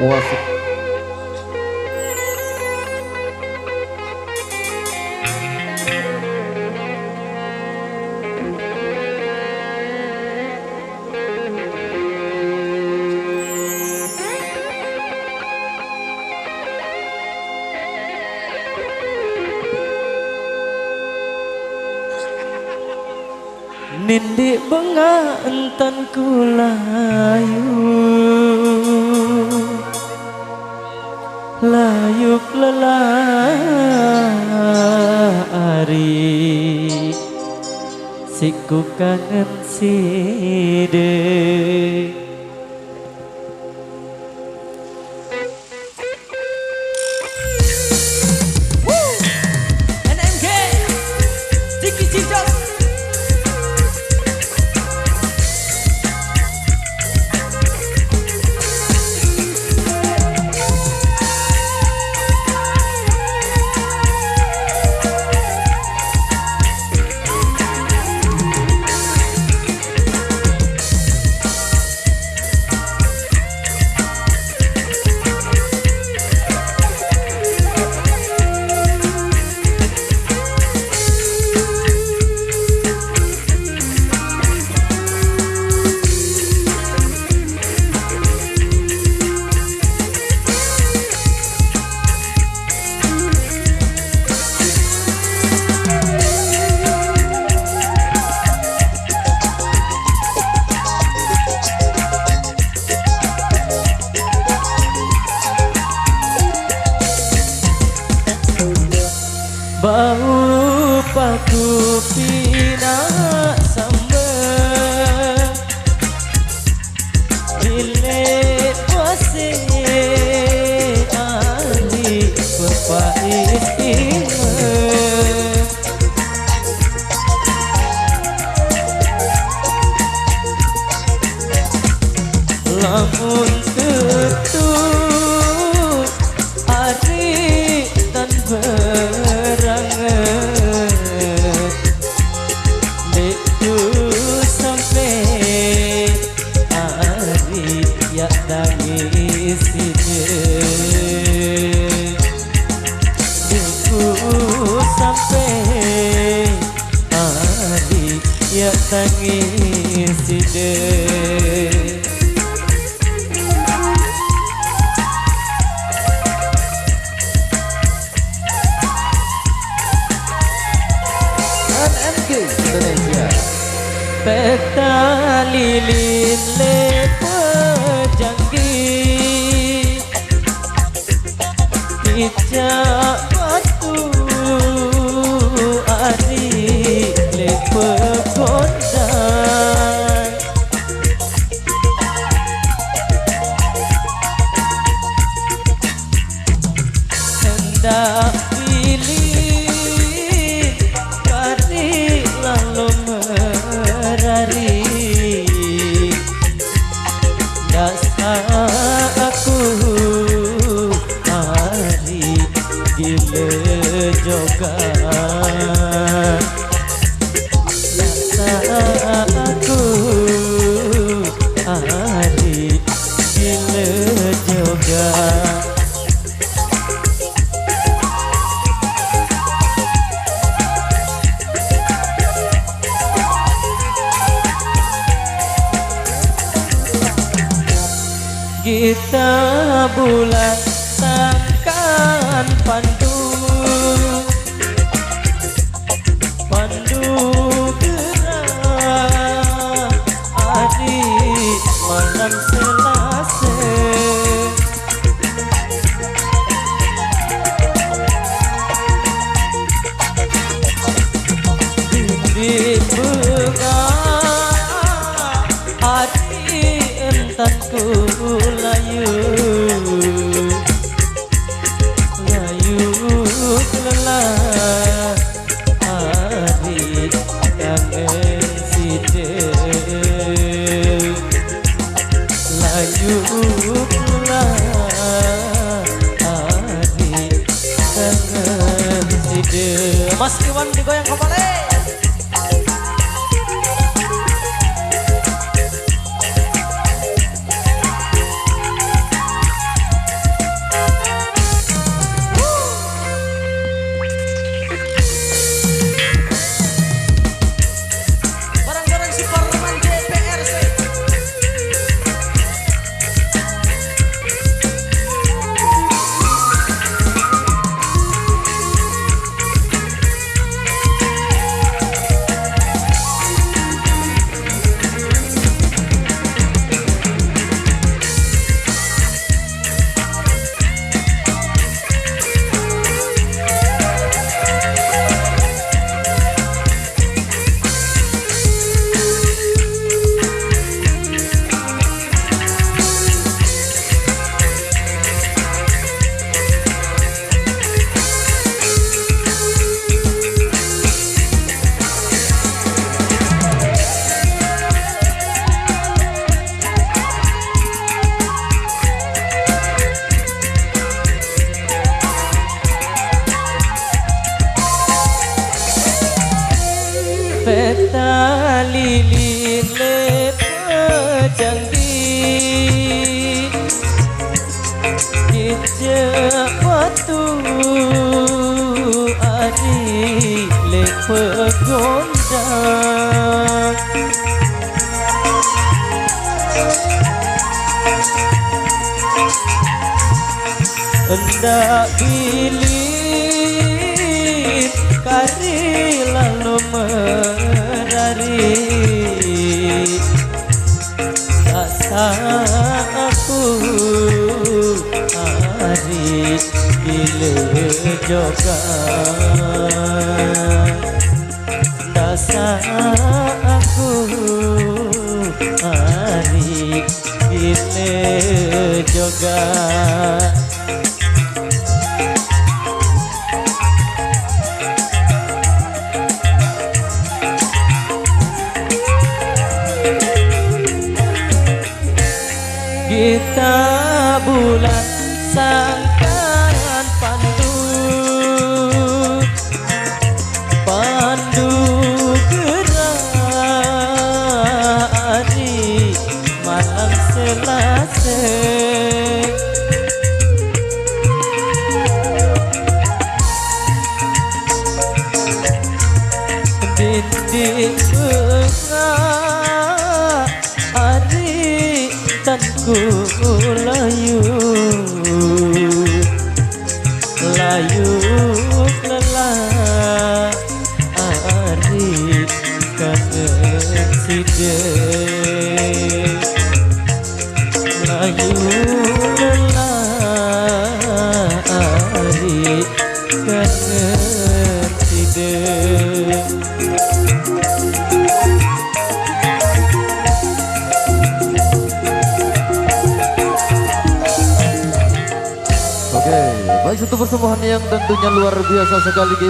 Wasik. Nindik benga entan kulayu layuk lelari siku kangen side NMG Diki Cicok. Bau paku pina samba bilet puase ahli pepait ilmu lamun ketut ari dan tangis sideh NMG Indonesia peta lilin lepe janggi pijak batu ari lepe kondang hendak pilih kari lalu merari dasar aku hari gila jogan aku hari gila juga kita bulan takkan pandu malam Selasa bibit bunga hati entanku layu lelah hari kangen sideh layu pula hari kangen sideh. Mas Iwan digoyang kembali. Peta lilin le pejanggi Kijak batu ari le pegondang Hendak bilin kari lalu merari Asa aku hari gile joga Dasa aku hari gile joga Kita bulan sangkan pandu Pandu gerari malam Selasa Bintik bengak hari tanku layu Layu lelah hari kangen sidek Layu lelah hari kangen sidek Oke, baik, satu persembahan yang tentunya luar biasa sekali.